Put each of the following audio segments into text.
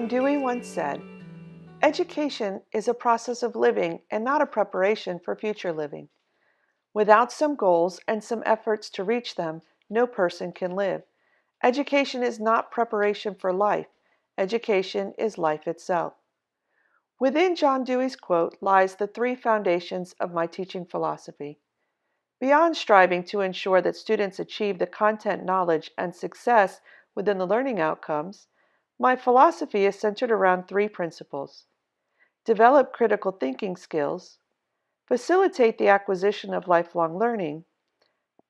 John Dewey once said, "Education is a process of living and not a preparation for future living. Without some goals and some efforts to reach them, no person can live. Education is not preparation for life. Education is life itself." Within John Dewey's quote lies the three foundations of my teaching philosophy. Beyond striving to ensure that students achieve the content, knowledge, and success within the learning outcomes, my philosophy is centered around three principles: develop critical thinking skills, facilitate the acquisition of lifelong learning,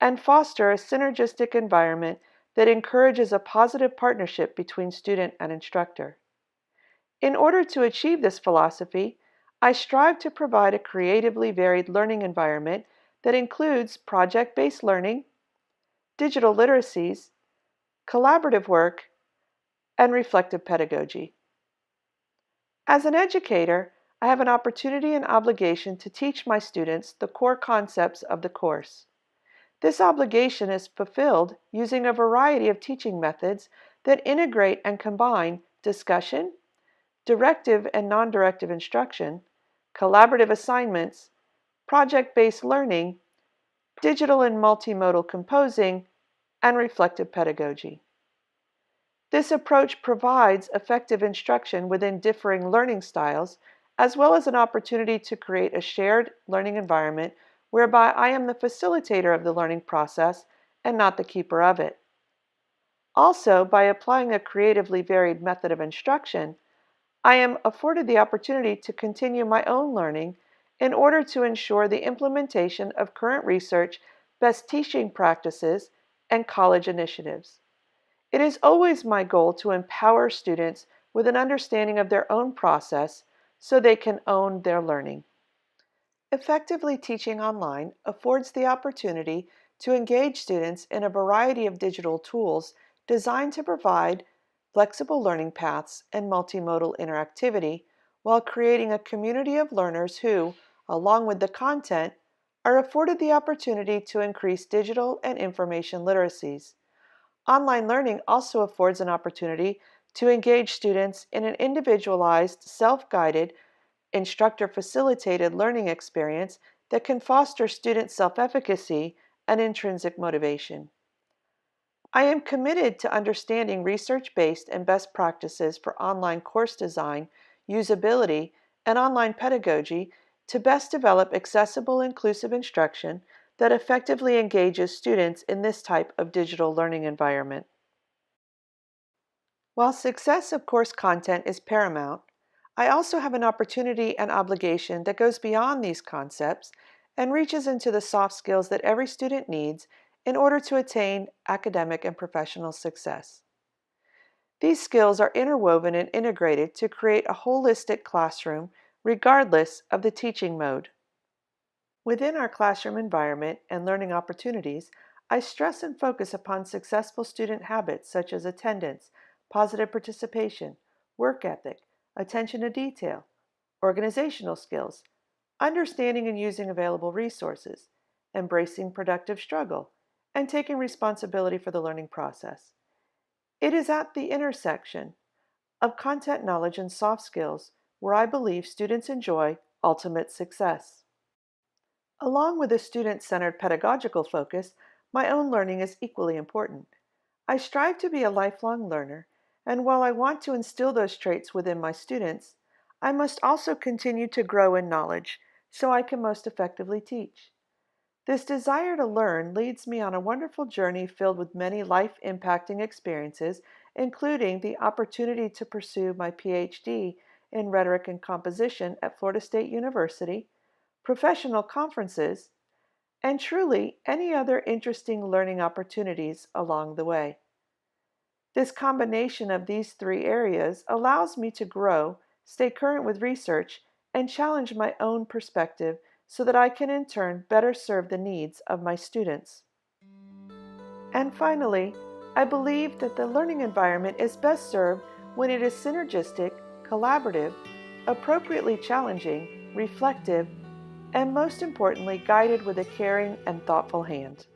and foster a synergistic environment that encourages a positive partnership between student and instructor. In order to achieve this philosophy, I strive to provide a creatively varied learning environment that includes project-based learning, digital literacies, collaborative work, and reflective pedagogy. As an educator, I have an opportunity and obligation to teach my students the core concepts of the course. This obligation is fulfilled using a variety of teaching methods that integrate and combine discussion, directive and non-directive instruction, collaborative assignments, project-based learning, digital and multimodal composing, and reflective pedagogy. This approach provides effective instruction within differing learning styles, as well as an opportunity to create a shared learning environment whereby I am the facilitator of the learning process and not the keeper of it. Also, by applying a creatively varied method of instruction, I am afforded the opportunity to continue my own learning in order to ensure the implementation of current research, best teaching practices, and college initiatives. It is always my goal to empower students with an understanding of their own process so they can own their learning. Effectively teaching online affords the opportunity to engage students in a variety of digital tools designed to provide flexible learning paths and multimodal interactivity while creating a community of learners who, along with the content, are afforded the opportunity to increase digital and information literacies. Online learning also affords an opportunity to engage students in an individualized, self-guided, instructor-facilitated learning experience that can foster student self-efficacy and intrinsic motivation. I am committed to understanding research-based and best practices for online course design, usability, and online pedagogy to best develop accessible, inclusive instruction that effectively engages students in this type of digital learning environment. While success of course content is paramount, I also have an opportunity and obligation that goes beyond these concepts and reaches into the soft skills that every student needs in order to attain academic and professional success. These skills are interwoven and integrated to create a holistic classroom regardless of the teaching mode. Within our classroom environment and learning opportunities, I stress and focus upon successful student habits such as attendance, positive participation, work ethic, attention to detail, organizational skills, understanding and using available resources, embracing productive struggle, and taking responsibility for the learning process. It is at the intersection of content knowledge and soft skills where I believe students enjoy ultimate success. Along with a student-centered pedagogical focus, my own learning is equally important. I strive to be a lifelong learner, and while I want to instill those traits within my students, I must also continue to grow in knowledge so I can most effectively teach. This desire to learn leads me on a wonderful journey filled with many life-impacting experiences, including the opportunity to pursue my PhD in Rhetoric and Composition at Florida State University, professional conferences, and truly any other interesting learning opportunities along the way. This combination of these three areas allows me to grow, stay current with research, and challenge my own perspective so that I can in turn better serve the needs of my students. And finally, I believe that the learning environment is best served when it is synergistic, collaborative, appropriately challenging, reflective, and most importantly, guided with a caring and thoughtful hand.